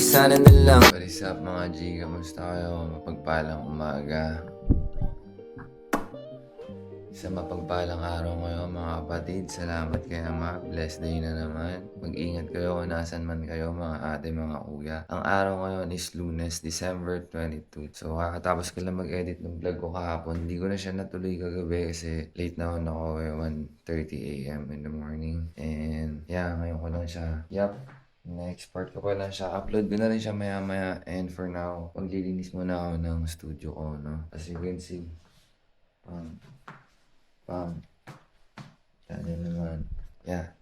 sana na lang. What is up mga G? Kamusta kayo? Mapagpalang umaga. Sa mapagpalang araw ngayon mga kapatid. Salamat kay Ama. Blessed day na naman. Mag-ingat kayo kung nasan man kayo mga ate, mga kuya. Ang araw ngayon is Lunes, December 22. So kakatapos ko lang mag-edit ng vlog ko kahapon. Hindi ko na siya natuloy kagabi kasi late na ako 1:30 AM in the morning. And yeah, ngayon ko lang siya. Na-export ko pa lang siya. Upload ko na rin siya maya-maya. And for now, maglilinis muna ako ng studio ko, no? As you can see, yan naman. Yeah.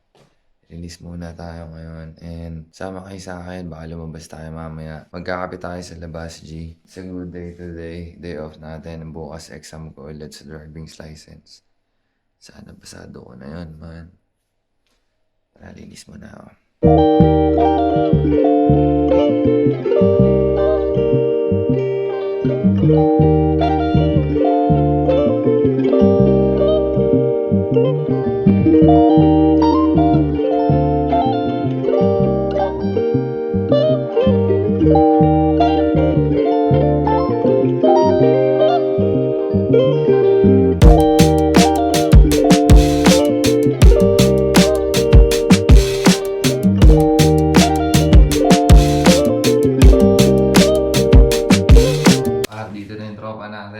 Release muna tayo ngayon. And sama kayo sa akin. Baka lumabas tayo mamaya. Magkakapit tayo sa labas, G. It's a good day today. Day off natin. Bukas exam ko ulit sa driving license. Sana pasado ko na yun, man. Tara, linis muna ako.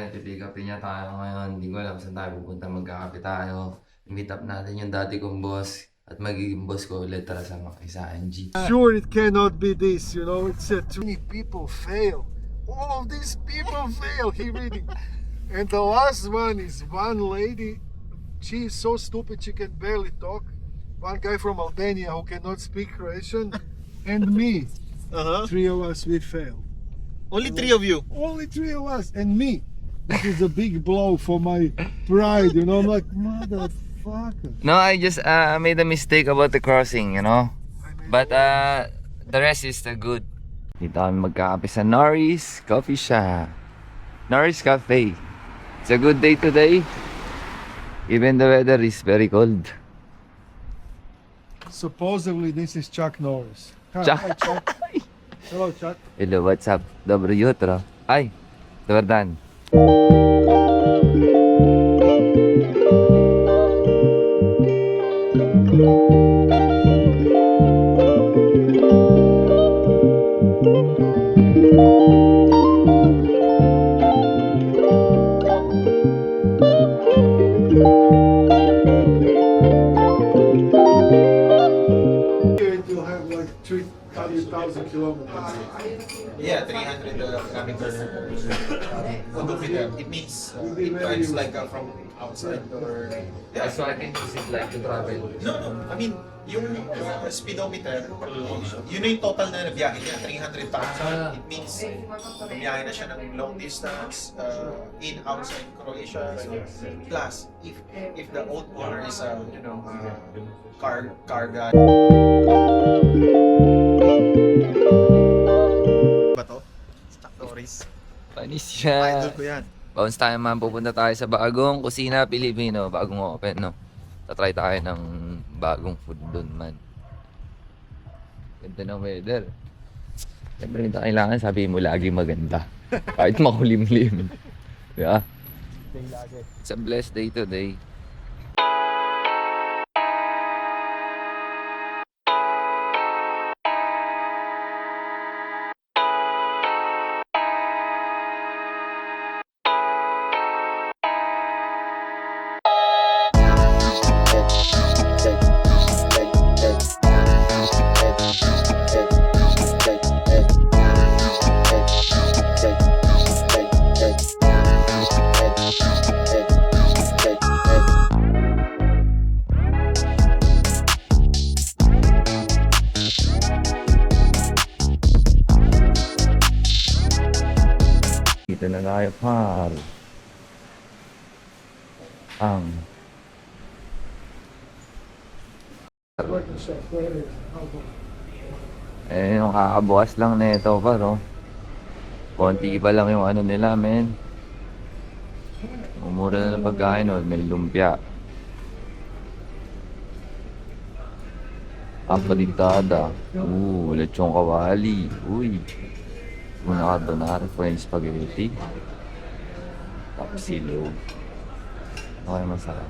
Pipick-upin niya tayo ngayon. Hindi ko alam saan tayo pupunta. Magkakape tayo. Meet up natin yung dati kong boss. At magiging boss ko ulit. Tara sa makisaan, G. Sure, it cannot be this, you know. It's too many people fail. All of these people fail. He really. And the last one is one lady. She is so stupid she can barely talk. One guy from Albania who cannot speak Croatian. And me. Three of us, we failed. Only three of you? Only three of us. And me. This is a big blow for my pride, you know. I'm like, motherfucker. No, I just made a mistake about the crossing, you know. But the rest is good. Dito kami magkakape sa Norris Coffee Shop. Norris Cafe. It's a good day today. Even the weather is very cold. Supposedly this is Chuck Norris. Chuck. Hi, Chuck. Hello, Chuck. Hello, what's up? Dobro jutro. Ay, dobar dan. You have like 300,000 kilometers. Yeah, 300 kilometers. It means it drives like from outside or... Yeah. So I can use it like to travel. No, I mean, yung speedometer, yun na yung total na biyahe niya, 300,000. It means biyahe na siya ng long distance, in, outside Croatia. So, plus, if the old owner is a, car guy. Ba to? Stock Norris. Panis siya. Idol ko yan. Bounce tayo man, pupunta tayo sa bagong kusina Pilipino, bagong open, no? Tatry tayo ng bagong food doon, man. Ganda ng weather. Siyempre, hindi kailangan sabihin mo lagi maganda. Kahit makulimlim. Yeah. It's a blessed day today. Dito na tayo, par. Yung kakabukas lang na ito, par, oh. Konti pa lang yung ano nila, men. Umura na ng pagkain, oh. May lumpia. Apadintada. Lechong kawali. Uy. Muna carbonara, French spaghetti. Tapos silo. Okay, masarap.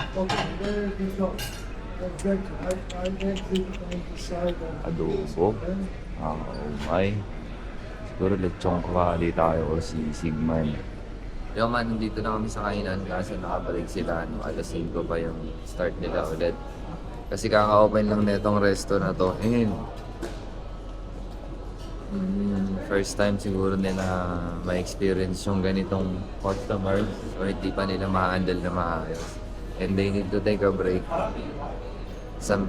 Adobo. Oh my. Siguro lechong kawali tayo o sisig man. Yung man, nandito na kami sa kainan kasi nakabalik sila. Alas 5 pa yung start nila ulit. Kasi kaka-open lang netong resto na to. And first time siguro nila ma-experience yung ganitong customers o hindi pa nila ma-handle na maayos. And they need to take a break sa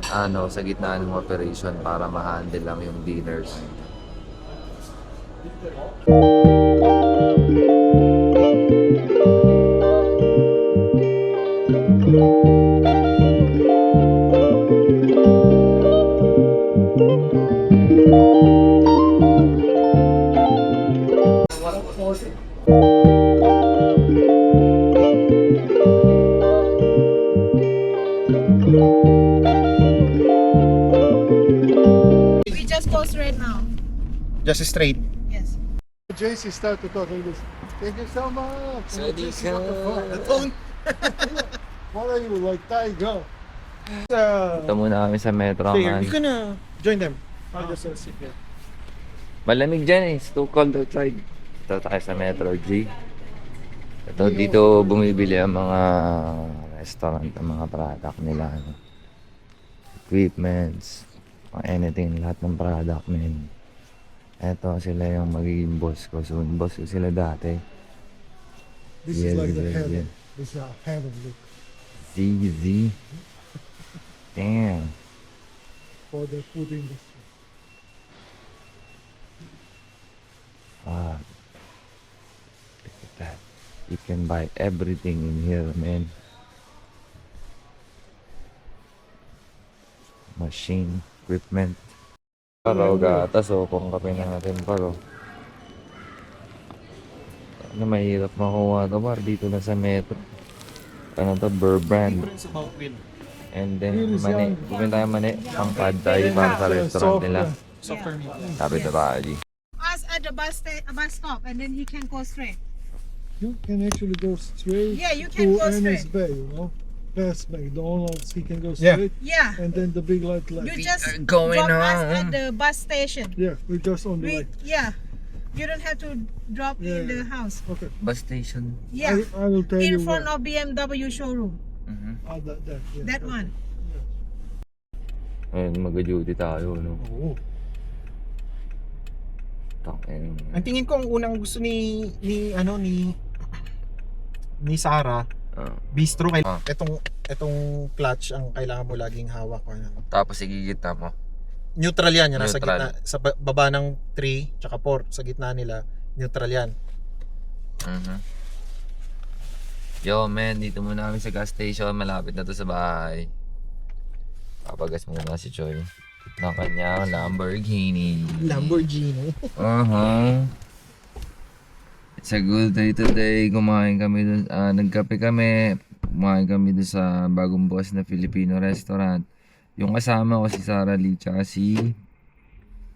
gitna ng operation para ma-handle lang yung dinners. We just go straight now. Just straight. Yes. JC started to talk English. Thank you so much. Sorry, JC, what the fuck? The tone. What are you, like Tiger? Ito muna kami sa Metro man. You gonna join them. I just sit here. Malamig dyan eh. It's too cold outside. Ito tayo sa Metro G. Ito dito bumibili ang mga restaurant, ang mga product nila. Ano. Equipments, anything, lahat ng product men. Ito sila yung magiging boss ko soon. Boss ko sila dati. This is like the yeah. heaven. This is a heaven look ZZ. Damn. for the food industry. Look at that. You can buy everything in here, man. Machine, equipment. Paro, gatas o kung kape natin paro. Ano, mahirap makuha ito par dito na sa Metro. Ano to, Burbrand. Difference about with And then, Really mani. sound- Bumili tayo mani. Pang pad tayo para sa restaurant nila. software meat. Sabi na ba, G? Us at the bus stop, and then he can go straight. You can actually go straight Yeah, you can to go Ernest straight. Bay, you know? Past McDonald's, he can go Yeah. straight. Yeah, And then the big light left. you just are going drop us home. at the bus station. Yeah, we're just on the way. Yeah, you don't have to drop Yeah, in the yeah. house. Okay. Bus station. Yeah, I will tell you in front where. of BMW showroom. That, yeah. That one. Ayun, mag-duty tayo, no? Oh. Tangin. Ang tingin ko ang unang gusto ni Sarah, bistro kay etong clutch ang kailangan mo laging hawak ko. Tapos igigita mo. Neutral yan, yan nasa Neutral. gitna sa baba ng 3 tsaka 4 sa gitna nila, neutral yan. Yo, man, dito muna kami sa gas station. Malapit na to sa bahay. Papagas muna si Choi ng kanyang Lamborghini. Lamborghini. It's a good day today. Kumain kami dun, nagkape kami. Kumain kami dun sa bagong bukas na Filipino restaurant. Yung kasama ko si Sarah Lee tsaka si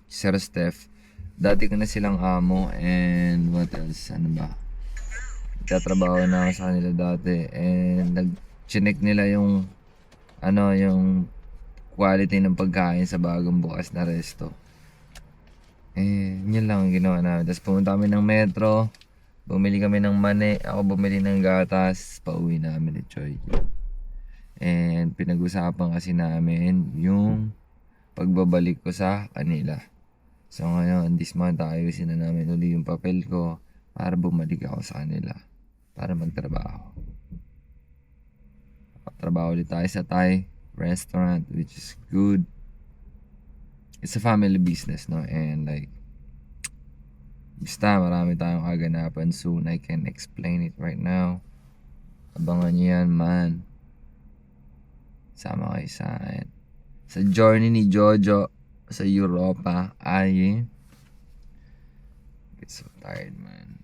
Sir Steph. Dati ko na silang amo and what else? Ano ba? Nagtatrabaho na ako sa kanila dati and nag-check nila yung yung quality ng pagkain sa bagong bukas na resto. Yun lang ang ginawa namin. Tapos pumunta kami ng Metro. Bumili kami ng mani. Ako bumili ng gatas. Pauwi namin ni Choi. And pinag-usapan kasi namin yung pagbabalik ko sa kanila. So ngayon, this month ayusin na namin uli yung papel ko para bumalik ako sa kanila. Para magtrabaho. Trabaho ulit tayo sa Thai restaurant, which is good. It's a family business, no? And like, basta marami tayong kaganapan soon. I can explain it right now. Abangan nyo yan, man. Sama kayo sa journey ni Jojo sa Europa. Ay, get so tired, man.